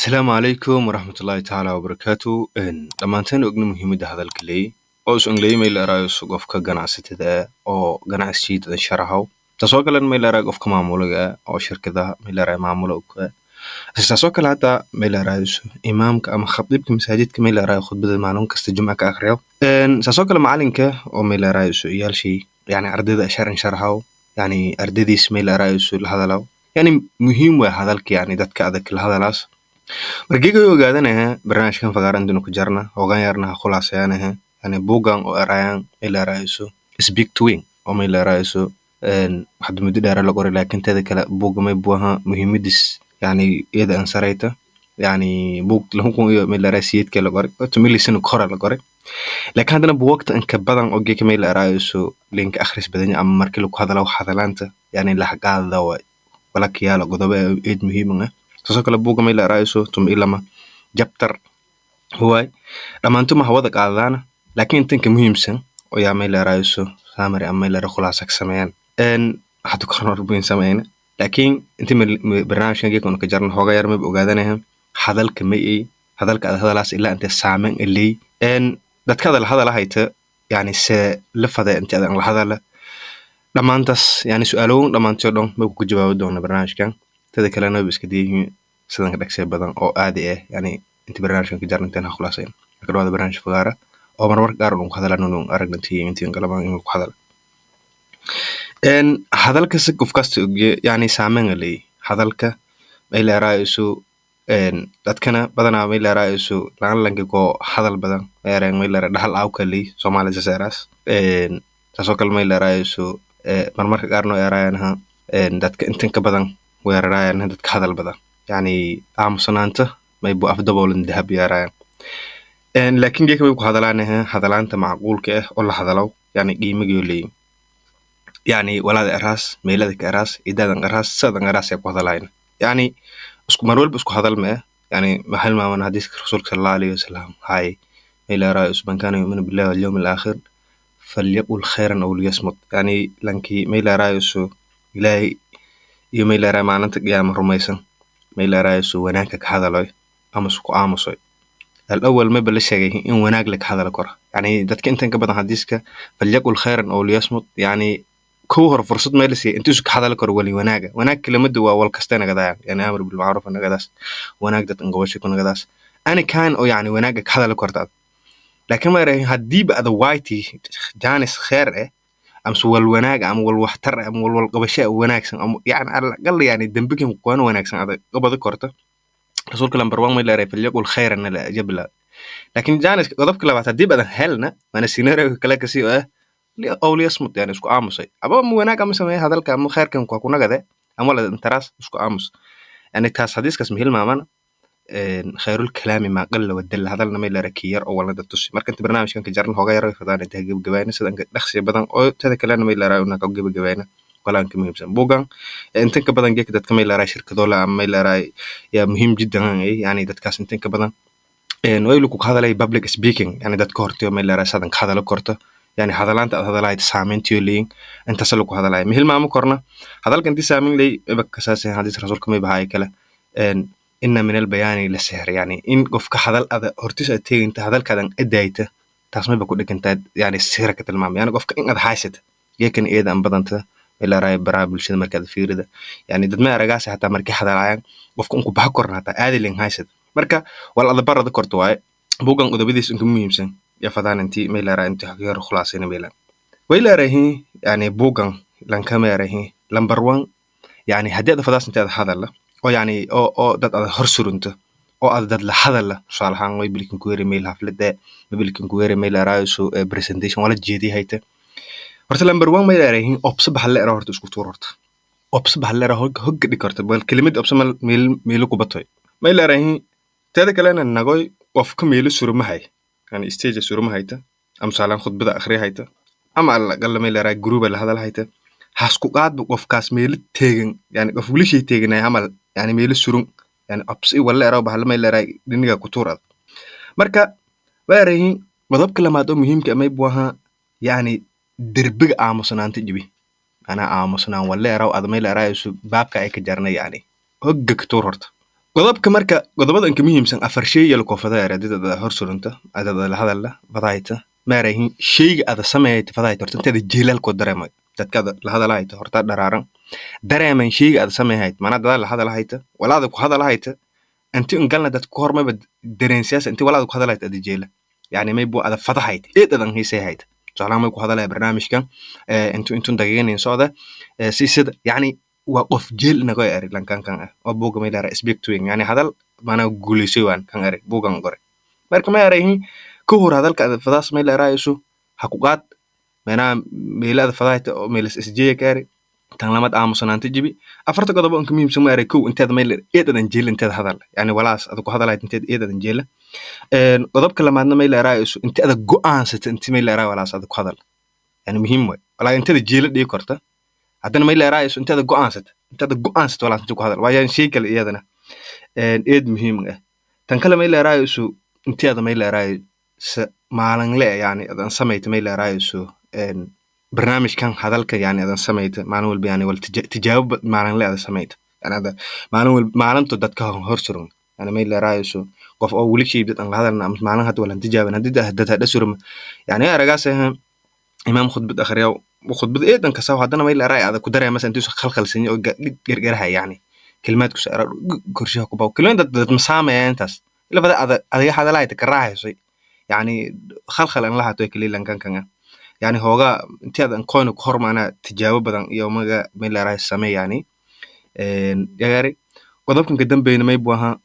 السلام عليكم ورحمة الله تعالى وبركاته. dhammaanteen ogna muhiimadda hadalka leeyahay oo is ongley meel araayo qofka ganacsatada oo ganacsiga sharaxaw taasoo kale meel araayo qofka maamulaha oo shirkadaha meel araayo maamula u ka taasoo kale hata meel araayo imaamka ama khatiibka masaajidka meel araayo khudbada maalin kasta jumca ka akhriyo taasoo kale macalinka oo meel araayo yaal shay yani ardayda sharaxaw yani ardaydiis meel araayo la hadalaw yani muhiim waa hadalka yani dadka adag la hadalaas markii ay ogaadanaha barnaamijkan fagaarantina ku jarna hoogaan yarna khulaasayaanaha yani buugan oo erayaan ila raayso speak to win oo ma ila raayso waxad muddo dheer la qoray laakiin tada kale buuga may buuha muhiimadis yani iyada ansarayta yani buug la hukun iyo ma ila raasiyadka la qoray oo tumilisan kora la qoray laakiin hadana buugta in ka badan oo geeka ma ila raayso link akhris badan ama markii lagu hadalo hadalaanta yani la xaqaada wala kiyaalo godobo eed muhiim ah taasoo kale buuga ma ila raayso ilama jabtar huwaay dhammaantood hawada qaadana laakiin tanka muhiimsan oo yaa ma ila raayso saamari ama ila khulaasak sameeyaan hadu korno rubuin sameeyna laakiin inta barnaamijkan geekon ka jarno hooga yar ma ogaadanahay hadalka ma ay hadalka hadalaas ilaa inta saameyn ilay dadka hadal hayta yani se la fada inta la hadala dhamaantas yani su'aaloon dhamaantood ma ku jawaabo doona barnaamijkan tada kalena way iska deeyeen sidan ka dhagsay badan oo aadi ah yani inta barnaamijkan ka jarno inta khulaaseen ka dhawaada barnaamij fagaara oo marwar gaar ah ku hadalano aragnatii intii qalabaan inuu ku hadal hadalka si qof kasta yani saameyn leh hadalka ay la raayso dadkana badanaa may la raayso lanka ko hadal badan ayaan may la dhaxal aw kali Soomaaliya saaraas taasoo kale may la raayso marmarka qaarno eraayanaha dadka inta ka badan weerarayaan dadka hadal badan yani aamusanaanta may bu afdaboolan dahab yarayaan laakiin geeka way ku hadalaanaha hadalaanta macquulka ah oo la hadalo yani qiimiga leeyahay yani walaada eraas meelada ka eraas idadan eraas sadan eraas ay ku hadalayna yani isku mar walba isku hadal ma yani mahal maaman hadiiska rasuulka sallallahu alayhi wasallam hay ila raa'is man kana yu'minu billahi wal yawmil aakhir falyaqul khayran aw liyasmut yani lanki ila raa'is ilaahay iyo ma ila raa'is maalinta qiyaamah rumaysan ma ila raa'is wanaagka ka hadalay ama isku aamusay الأول ما بلش شيء إن وناق لك هذا الكرة يعني دتك أنت كبدنا حديثك فليقل خيرا أو ليصمت يعني كوهر فرصة ما لسي أنت شو هذا الكرة ولي وناق كلمة دوا والكستان قداش يعني أمر بالمعروف أنا قداش وناق دت إنقوش يكون قداش أنا كان أو يعني وناقك هذا الكرة لكن ما رأي هدي بقى وايتي جانس خير أم سوى الوناق أم والوحتر أم والقبشاء وناق يعني على الأقل يعني دنبكم قوان وناق هذا قبض الكرة رسولك لما بروان ما يلا فليقل خيرا لا جبل لكن جانس قضبك لما تدي بدن هلنا ما نسيناريو كلا كسي أو ليصمت يعني اسكو آموسي أبا مو هناك مثلا هذا الكلام خير كان كوكونا كذا أما ولا انتراس اسكو آموس يعني تاس حديث كاسم هيل مامنا خير الكلام ما قل ودل هذا لنا ما يلا ركير أو ولا دتوسي مركنت برنامج كان كجرن هو غير فدان انت هجيب جباينة سدان دخسي بدن أو هذا كلام ما يلا راينا كوجب جيب جباينة ولا انك مهم سن بوغان انت كبدن جيك دد كما يلا راي شركه دولا ما يلا راي يا مهم جدا يعني دد كاس انت كبدن ويلو ku hadalay public speaking yani dad ka hortiyo meel la sadan ka hadalo korto yani hadalaanta hadalay saameyntiyo leeyin inta sal ku hadalay mihil ma korna hadalka inta saameyn leey ibka kasaasay hadis rasuulka ma bahay kala inna min al bayani la sihr yani in qofka hadal ada hortisa teeginta hadalkadan edayta taas ma ku dhigantaa yani sihra ka tilmaam yani qofka in ad haysata yeekan eedan badanta ila raay baraa bulshada markaad fiirida yani dad ma aragaas hatta markii hadalaayaan qofka uu ku bax korna hatta aadilin haysad marka wal adabarada korto waay buugan qodobadiis inta muhiimsan ya fadaan intii ma ila raay inta xaqiiqo khulaasina meelan way ila raahi yani buugan lan kamerahi number 1 yani hadii fadaas inta hadala oo yani oo dad hor surunta oo dad la hadala salahan way bilkin ku yeeri meel haflada bilkin ku yeeri meel raay presentation wala jeedii hayta horta number 1 ma yaraaheen opsa bahal leeyahay horta isku tuur horta opsa bahal leeyahay hog dhig horta bal kelimad opsa meel ku batay ma yaraaheen tada kalena nagoy qofka meel surmahay yani stage surmahayta am salan khudbada akhri hayta ama alla gal ma yaraaheen group la hadal hayta hasku qaad qofkaas meel teegan yani qof wali shay teeganay amal yani meel surun yani opsi wala yaraaheen bahal ma yaraaheen diniga ku tuurad marka ma yaraaheen madabka lamaad oo muhiimka ama buuha yani دربق آموسنان تجيبي أنا آموسنان ولا أراو أدمي لا رايسو بابك أي كجرنا يعني هجك تورت qodobka marka qodobada inka muhiimsan afar shay yal koofada eradada hor surunta adada la hadalla fadaayta maarahin shayga ada sameeyay fadaayta horta inteeda jeelal ko dareemay dadka la hadalahayta horta daraaran dareeman shayga ada sameeyay mana dad la hadalahayta walaada ku hadalahayta intii un galna dad ku hormayba dareensiyaas intii walaada ku hadalahayta ada jeela yani may buu ada fadahayta eedadan hiisay hayta salaam ku hadalay barnaamijkan intuu daqiiqayn socda si sida yani waa qof jeel naga eri lankan kan oo buuga may dara speak to yani hadal mana guuleysay waan kan eri buugan gore marka ma erahin ku hor hadalka fadaas may leerayso haquqaad mana meelada fadaayta oo meelas isjeey ka eri tan lamad aamusanaanta jibi afarta qodob oo muhiimsan ma eri ku inteed may leer eedadan jeel inteed hadal yani walaas aad ku hadalay inteed eedadan jeel qodobka lamaadna may leerayso inteed go'aansata intii may leeray walaas aad ku hadal yani muhiim way walaa inteed jeel dhigi karta haddana may leerayso inteeda go'aansata walaas intii ku hadal waayaan shay kale iyadana eed muhiim ah tan kale may leerayso inteeda may leeray maalinle yani adan sameeyta may leerayso barnaamijkan hadalka yani adan sameeyta maalin walba yani wal tijaabo maalinle adan sameeyta yani ada maalintu dadka hor surun yani may leerayso qof oo wali shay dad aan hadalna maalin hadda wala tijaaban hadda dad surma yani aragaas imaam khudbad akhriyo khudbad eedan ka soo hadana may leeray ada ku dareemaysa intuu khalkhalsan oo gargaraha yani كلمات كسر كرشها كوبا كلمات مسامة أنتس إلا بدأ هذا هذا لا يتكرره شيء يعني خلخل أن لها توي كليلا كان يعني هو أنت هذا نكون كهر معنا تجاوب بدن يوم جا من لا رأي السماء يعني يا غاري قدامكم قدام بين ما يبوها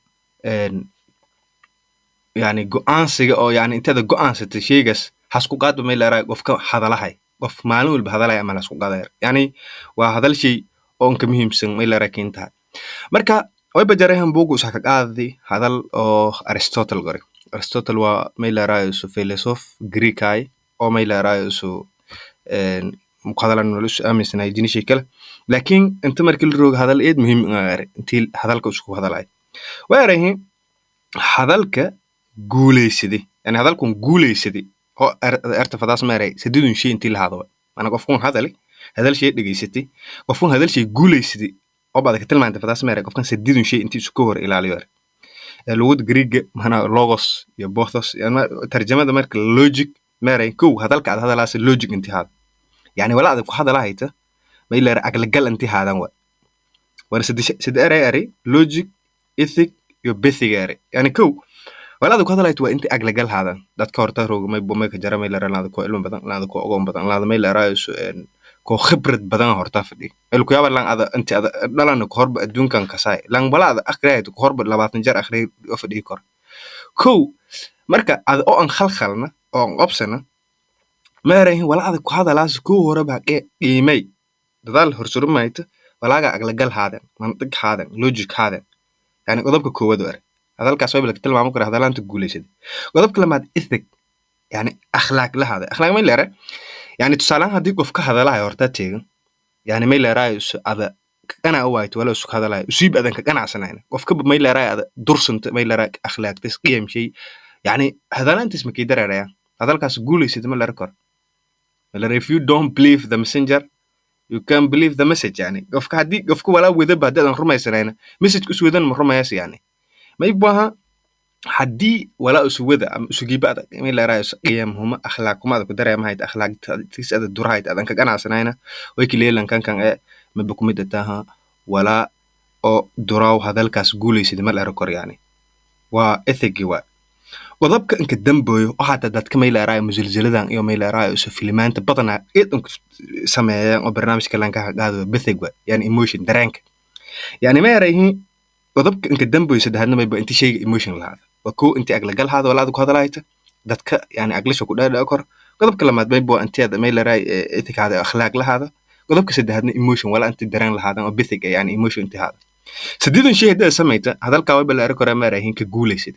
يعني جوانس أو يعني أنت هذا جوانس تشيء جس حسكو قاد بما لا رأي قف هذا لهاي قف معلوم بهذا لا يعمل حسكو قادر يعني وهذا الشيء أو إنك مهم سن ما لا رأي كنتها marka way bajarahan buugu sax ka qaadi hadal oo Aristotle gore Aristotle waa may la raayo philosoph Greek ay oo may la raayo muqadalan nolosh aaminsanay jini shekal laakiin inta markii la roog hadal eed muhiim ah intii hadalka isku hadalay weerahin hadalka guuleysidi yani hadalku guuleysidi oo artafadaas meeray sididun shay intii la hadlo ana qofkun hadal shay dhageysatay qofkun hadal shay guuleysidi oo baad ka tilmaantay fadaas meeray qofkan sididun shay intii isku hor ilaaliyo luqad Greek mana logos iyo bothos yani tarjamada marka logic meeray ku hadalka aad hadalaas logic intii had yani wala aad ku hadalahayta ma ila aqal gal intii hadan war sid eray logic ethic iyo bethigare yani ku wala aad ku hadalahayta waa intii aqal gal hadan dadka horta roogmay bomay ka jaramay la ranaad ku ilmo badan laad ku ogoon badan laad may la raayo ko khibrad badan horta fadhi ilku yaaba lan ada inta ada dhalan ku horba adduunkan ka saay lan walaada akhriyaad ku horba 20 jeer akhri oo fadhi kor ko marka ada oo an khalkhalna oo an qabsana meeray walaada ku hadalaas ku horba qiimay dadaal horsurmayta walaaga aqlagal haadan mantiq haadan logic haadan yani qodobka koowad war hadalkaas way bilaa tilmaamo kara hadalaanta guuleysad qodobka lamaad ethic yani akhlaaq la hada akhlaaq ma leeyahay يعني تسألان هدي قف كهذا لا يورتا تيجن يعني ما إلا رأي هذا أنا أوايت ولا سك هذا لا يصيب أذن كأنا سنين قف كب ما إلا رأي هذا درسنت ما إلا رأي أخلاق تسقيم شيء يعني هذا لا أنت اسمك يدري رأي هذا الكاس قولي سيد ما لركر ولا if you don't believe the messenger you can't believe the message يعني قف كهدي قف ولا وذا بعد أن رمى سنين message كسودان مرمى يس يعني ما يبغاها حدي ولا أسوده أسوجي بعد يعني لا رأي قيمهم أخلاقهم هذا كدرة ما هي أخلاق تسعد الدور هاي أذن كأنا سنينا ويكلي لين كان ما بكم يدتها ولا أو دراو هذا الكاس قولي سيد ما الأركور يعني وإثقي وضبك إنك الدنبوي وحتى دات كم إلى رأي مزلزلة ذا يوم إلى رأي فيلمان تبطنا إيه إنك سمع وبرنامج كلام هذا بثقة يعني emotion درانك يعني ما يريه وضبك إنك الدنبوي سيد هذا ما يبقى أنت شيء emotion لهذا وكو أنت أقل هذا ولا هذا لايته دتك يعني أقلش وكل هذا أكر قضبك لما تبين أنت هذا ما يلا رأي إتك هذا أخلاق لهذا قضبك سد هذا emotion ولا أنت دران لهذا أو بثق يعني emotion أنت هذا سديد شيء هذا سميته هذا الكواب اللي أركور ما رايحين كجولي سيد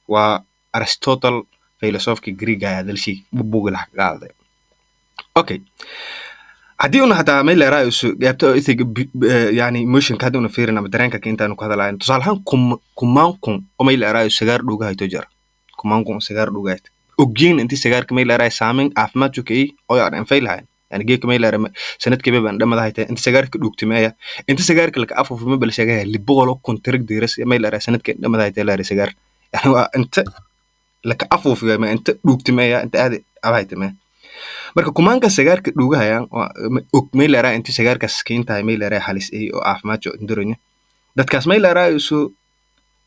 وأرسطوطل فيلسوف كجريك هذا الشيء ببوق الحق هذا أوكي عديونا حتى ما يلا رأي جابته إتك يعني emotion كهذا ونفيرنا بدرانك كأنت أنو كهذا لاين تصالحان كمانكم وما يلا رأي السجار دوجا هاي تجار كمانكم السجار دوجات وجين أنت سجار كما يلا رأي سامين عفمات شو كي أو يعني فيل هاي يعني جيك ما يلا سند كبير بان دم هايته انت سجارك دوغتمايا انت سجارك لك عفو في مبل شغاه اللي بقولو كونترك ديرس ما يلا سند كده دم هايته لا سجار يعني انت لك عفو في ما انت دوغتمايا انت عادي هايته marka kumaanka sigaarka dhugahayaan og maylaraa inti sigaarka skiintahay maylaraa halis ay oo caafimaadka induranya dadkaas maylaraa isu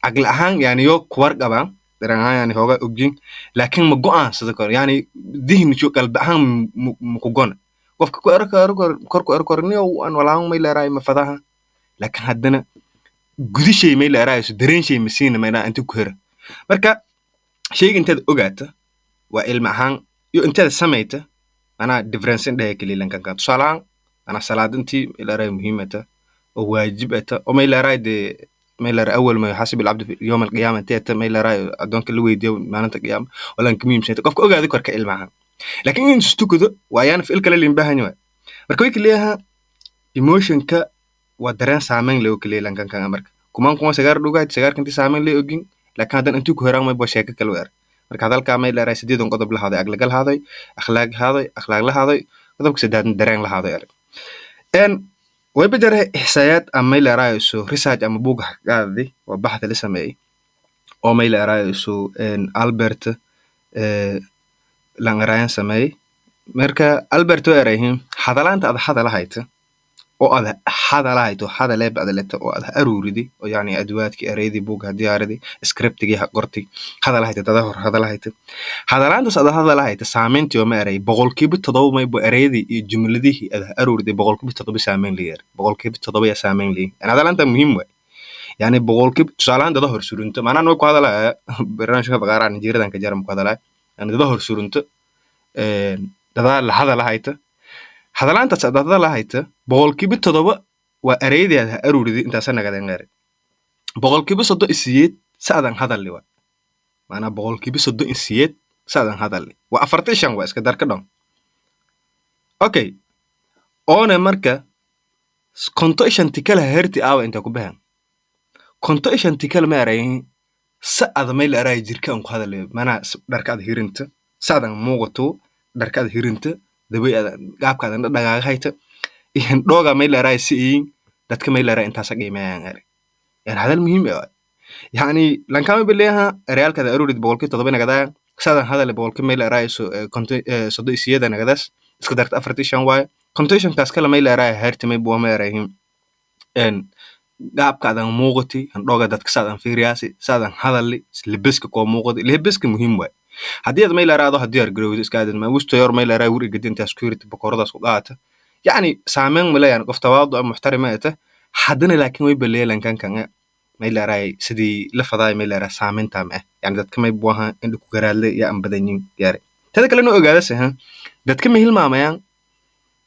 aqli ahaan yani yo kuwar qabaan daran ahaan yani hooga ogjin laakiin ma go'aansada kor yani dihnicho qalbi ahaan ku gona qofka ku korniyo aan walaan maylaraa ma fadaha laakiin haddana gudishay maylaraa isu dareenshay masiina maylaraa inta ku hera marka shayga intaad ogaata waa ilma ahaan iyo intaad samayta أنا difference ده كليلن كان كات صلاة أنا صلاة أنتي إلى مهمة وواجبة وما إلى رأي ده ما إلى أول ما يحاسب العبد في يوم القيامة تيت ما إلى رأي أدون كل ويدي ما أنت قيام ولا نكمل مشيت كيف أوجا ذكر كإل معها لكن إن استوكده ويانا في الكلام اللي بها نوع مركوي كليها emotion ك ودران سامين لو كليلن كان أمريكا كمان سجار دوجا سجار كنتي سامين لي أوجين لكن هذا أنتو كهران ما يبغى شيء كلوير marka hadalka ma ilaa sideedon qodob la haday aqlagal haday akhlaaq la haday qodobka saddexaad dareen la haday en way bajare ihsaayaad ama ilaa raayso research ama buug qaadi waa baxda la sameeyay oo ma ilaa raayso en Albert Langarayan sameeyay marka Albert oo erayhim hadalaanta ad hadala hayta oo ad hadala hayto hadalay badalata oo ad aruuridi oo yani adwaadki ereydii buugga diyaaradii scriptigi qorti hadala hayta dada hor hadala hayta hadalaanta sad hadala hayta saameyntii oo ma eray boqolkiiba 7 may bo ereydii iyo jumladihii ad aruuridi boqolkiiba 7 saameyn leeyahay boqolkiiba 7 ya saameyn leeyahay yani hadalaanta muhiim way yani boqolkiiba tusaalahan dada hor surunta maana ku hadala barnaamijka baqaaraan jiiradan ka jaram ku hadala yani dada hor surunta dada la hadala hayta hadalaanta sad hadala hayta boqolkiiba 7 waa ereydeeda aruuridi intaas nagadan gaar boqolkiiba 38 saadan hadalli waa maana boqolkiiba 38 saadan hadalli waa 45 waa iska dar ka dhan okay oona marka konto shanti kala herti aawa inta ku bahan konto shanti kala ma erayn saad meel eray jirkaan ku hadalay maana dharkaad hirinta saadan muuqato dharkaad hirinta dabeeyada gaabkaadan dhagaaga hayta in dooga meel eray siin dadka meel eray intaas qiimeeyaan يعني هذا المهم يعني لان كان بليها ريال كذا أرورد بقول كده طبعا كذا سادة هذا اللي بقول كم يلا رأي كنت صدق سيادة أنا كذا إسكدرت أفرتيشان واي كونتيشن تاسكلا ما يلا رأي هرت ما يبغى ما يراهم إن قاب كذا موقتي هن روجا دتك سادة في رياسي سادة هذا اللي لبسك كوا موقتي اللي لبسك مهم واي هدية ما يلا رأي ده هدية جروي إسكاد ما وستيار ما يلا رأي وري جدين تسكيرت بكرة سقاطة يعني سامين ولا يعني قف تواضع محترمته حدنا لكن ويبلي لان كان ما إلا راي سدي لفظاي ما إلا راي سامين تامه يعني دتك ما يبوها إنك قرال يا أم بدنين ياري تذا كلنا أوجادس ها دتك ما هيل ماميان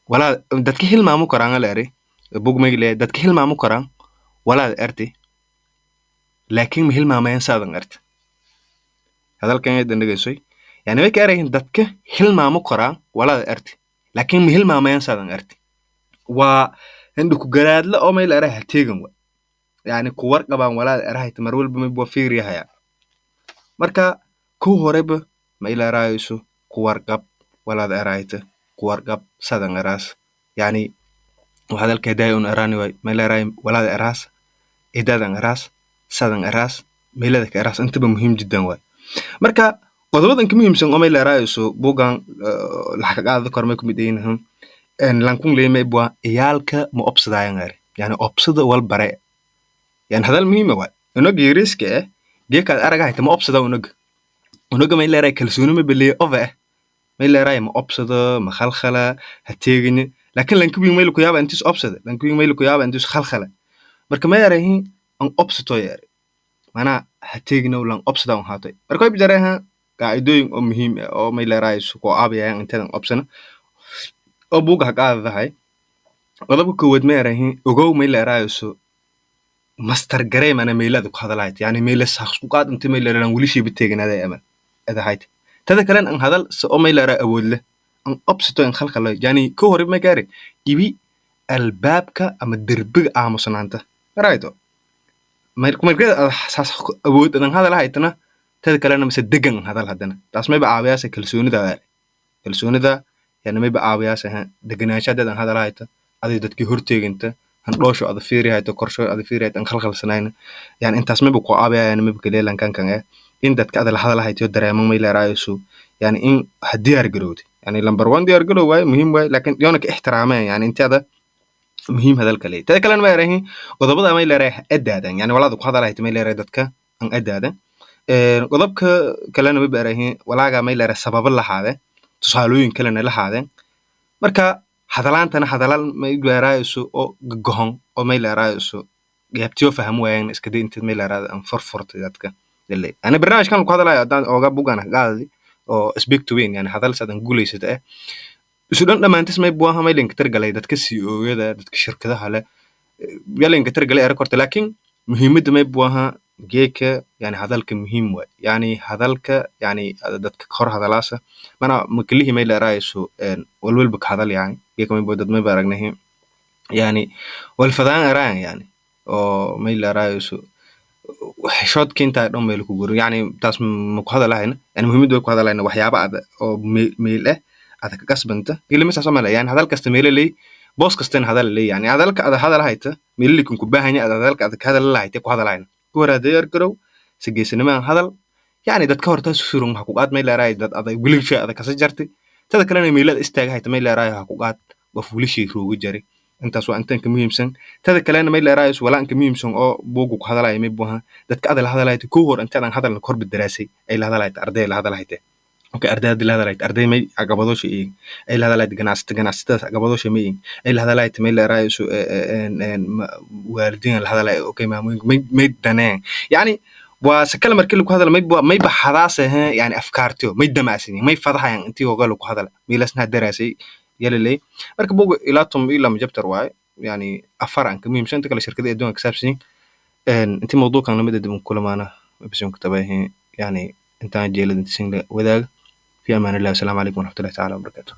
ولا دتك هيل مامو كران لاري بوج ما يقول دتك هيل مامو كران ولا أرتي لكن ما هيل ماميان سادن أرت هذا الكلام يدنا جسوي يعني ما كاره دتك هيل مامو كران ولا أرتي لكن ما هيل ماميان سادن أرتي وعندك قرال لا أو ما إلا راي هتيجن يعني كوار قبان ولا راي تمرول بمبوا فيريها يعني marka ku horeba ma ila raayso ku warqab walaad araayta ku warqab sadan araas yani waxa dalka daayon araani way ma ila raay walaad araas idadan araas sadan araas meelada ka araas inta muhiim jiddan way marka qodobadan ka muhiimsan oo ma ila raayso bugan laxaq qaad kormay ku midaynahan en lankun leemay bua iyalka ma obsadaayan yani obsada wal bare yani hadal muhiim way inoo geeriska geekaad aragayta ma obsada unaga ma ilaa kalsooni ma beliyo ove ma ilaa ma obsada ma khalkhala ha teegin laakiin lankubi meel ku yaaba intiis obsada lankubi meel ku yaaba intiis khalkhala marka ma yarahin an obsato yar mana ha teegin oo lan obsada on haatay marka way bidareha qaa'idooyin oo muhiim ah oo ma ilaa raayso ko aabiyaan intaan obsana oo buuga qaadahay qodobka koowad ma yarahin ogow ma ilaa raayso master garay mana meelada ku hadalayd yani meel sax ku qaad inta meel la wilishi biteeganada aman ada hayt tada kale an hadal soo meel la awood leh an obsito in khalkhalo yani ko hore ma gaari ibi albaabka ama derbiga aamusnaanta rayto marka saas awood an hadal haytana tada kale ma degan hadal hadana taas ma baabiyaas kalsoonida yani mayba caawiyaasah degenaanshadeedan hadal hayta adiga dadkii horteeginta handhoosho ada fiiri hayto korsho ada fiiri hayto an khalkhalsanayna yani intaas mayba ku caawiyayaan mayba kaleelan kankan in dadka ada la hadal hayto dareeman may leeraayosu yani in ha diyaar garowdi yani number one diyaar garow waaye muhiim waaye laakiin yoona ka ixtiraameen yani inti ada muhiim hadalka leeyahay tada kalena ma erahin qodobada may leerahay adaadan yani walaada ku hadal hayto may leerahay dadka an adaadan qodobka kalena mayba erahin walaaga may leerahay sababo lahaade tusaalooyin kalena lahaadeen marka hadalaantana hadalal may leerahayso oo gogohon oo may leerahayso gaabtiyo faham waayeen iska day inta may leerahay an furfurtay dadka ilaa ana barnaamijkan ku hadalayo hadaan ooga bugan gaadi oo speak to win yani hadal sadan guuleysata isu dhan dhamaantis may buaha may linka targalay dadka CEO-yada dadka shirkadaha leh yaa linka targalay era korta laakiin muhiimadda may buaha geeka yani hadalka muhiim waay yani hadalka yani dadka hor hadalaasa mana makalihi may leerahayso walwalba ka hadal yani geeka may dad may baragnahi yani walfadaan eraan yani oo may leerahayso xishoodka intaa dhan meel ku guro yani taas ma ku hadalahayna yani muhiimadda way ku hadalahayna waxyaaba ada oo meel ada ka kasbanta kelimasaas oo male yani hadal kasta meelo leey boos kastana hadal leey yani hadalka ada hadal hayta meelikin ku baahanya ada hadalka ada ka hadal lahayta ku hadalahayna ku waraadayar garow si geesanimaan hadal yani dadka horta surun waxa ku qaad may leerahay dad aday wilisha ada ka sajartay tada kalena meelada istaaga hayta may leerahay waxa ku qaad qof wilishi roogu jari intaas waa intan ka muhiimsan tada kalena may leerahay walaan ka muhiimsan oo buugu ku hadalay may buuha dadka ada la hadalay ku hor intaan hadalna kor bidaraasay ay la hadalay arday la hadalay okay ardayda la hadalay arday may agabadooshi ay la hadalay ganacsatada agabadooshi may ay la hadalay may leerahay waalidiin la hadalay okay maamooyin may daneen yani waa sakala markii lagu hadal may baxadaas yani afkaartiyo may damaasin may fadahayan intii oga lagu hadal miilasna daraasay yalalay marka buugu ilaa ila majabtar waay yani afaran ka muhiimsan kala shirkada adduunka ka saabsan intii mawduucan lamida dib kulamaana bisan ku tabahay yani intaan jeelada singa wadaag في أمان الله والسلام عليكم ورحمة الله تعالى وبركاته